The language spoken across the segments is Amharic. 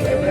Give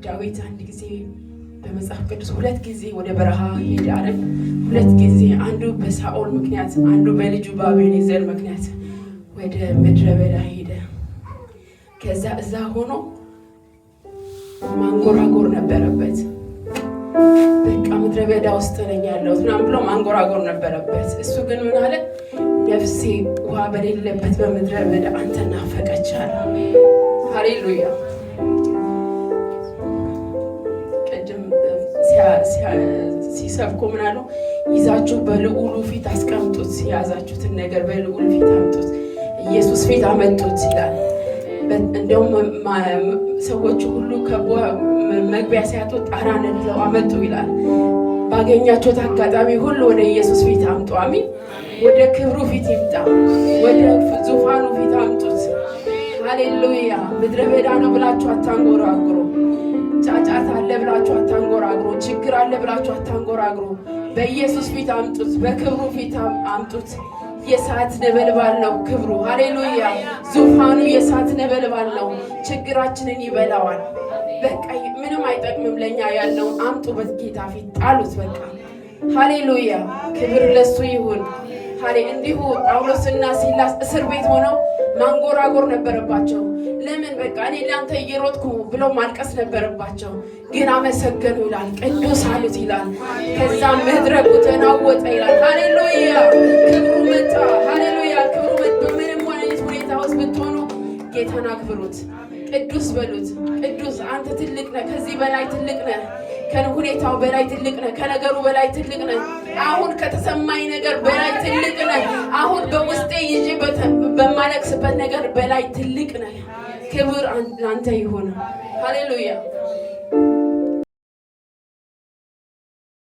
ዳዊት አንድ ጊዜ በመጽሐፍ ቅዱስ ሁለት ጊዜ ወደ በረሃ ሄደ አይደል? ሁለት ጊዜ፣ አንዱ በሳኦል ምክንያት፣ አንዱ በልጁ በአቤኔዘር ምክንያት ወደ ምድረ በዳ ሄደ። ከዛ እዛ ሆኖ ማንጎራጎር ነበረበት። በቃ ምድረ በዳ ውስጥ ነኝ ያለሁት ምናምን ብሎ ማንጎራጎር ነበረበት። እሱ ግን ምን አለ? ነፍሴ ውሃ በሌለበት በምድረ በዳ አንተን ናፈቀች አለ። ሃሌሉያ። ሲሰብኩ ምን አለው? ይዛችሁ በልዑሉ ፊት አስቀምጡት፣ የያዛችሁትን ነገር በልዑሉ ፊት አምጡት፣ ኢየሱስ ፊት አመጡት ይላል። እንደውም ሰዎቹ ሁሉ መግቢያ ሲያጡ ጣራ ነድለው አመጡ ይላል። ባገኛችሁት አጋጣሚ ሁሉ ወደ ኢየሱስ ፊት አምጡ። አሜን። ወደ ክብሩ ፊት ይምጣ፣ ወደ ዙፋኑ ፊት አምጡት። ሃሌሉያ። ምድረ በዳ ነው ብላችሁ አታንጎራጉሩ። ጫጫታ አለ ብላችሁ አታንጎራጉሩ። ችግር አለ ብላችሁ አታንጎራጉሩ። በኢየሱስ ፊት አምጡት፣ በክብሩ ፊት አምጡት። የእሳት ነበልባል ነው ክብሩ። ሃሌሉያ። ዙፋኑ የእሳት ነበልባል ነው። ችግራችንን ይበላዋል። በቃ ምንም አይጠቅምም ለኛ ያለውን አምጡ፣ በጌታ ፊት ጣሉት። በቃ ሃሌሉያ። ክብር ለሱ ይሁን። እንዲሁ ጳውሎስና ሲላስ እስር ቤት ሆነው ማንጎራጎር ነበረባቸው። ለምን? በቃ እኔ ለአንተ እየሮጥኩ ብለው ማልቀስ ነበረባቸው። ግን አመሰገኑ ይላል፣ ቅዱስ አሉት ይላል። ከዛ መድረኩ ተናወጠ ይላል። ሃሌሉያ። ክብሩ መጣ። ሃሌሉያ። ክብሩ መጣ። ምንም አይነት ሁኔታ ውስጥ ብትሆኑ ጌታን አክብሩት፣ ቅዱስ በሉት። ቅዱስ አንተ ትልቅ ነህ፣ ከዚህ በላይ ትልቅ ነህ፣ ከሁኔታው በላይ ትልቅ ነህ፣ ከነገሩ በላይ ትልቅ ነህ፣ አሁን ከተሰማኝ ነገር በላይ ትልቅ ነህ፣ አሁን በውስጤ ይዤ በማለቅስበት ነገር በላይ ትልቅ ነህ። ክብር አንተ ይሁን። ሃሌሉያ።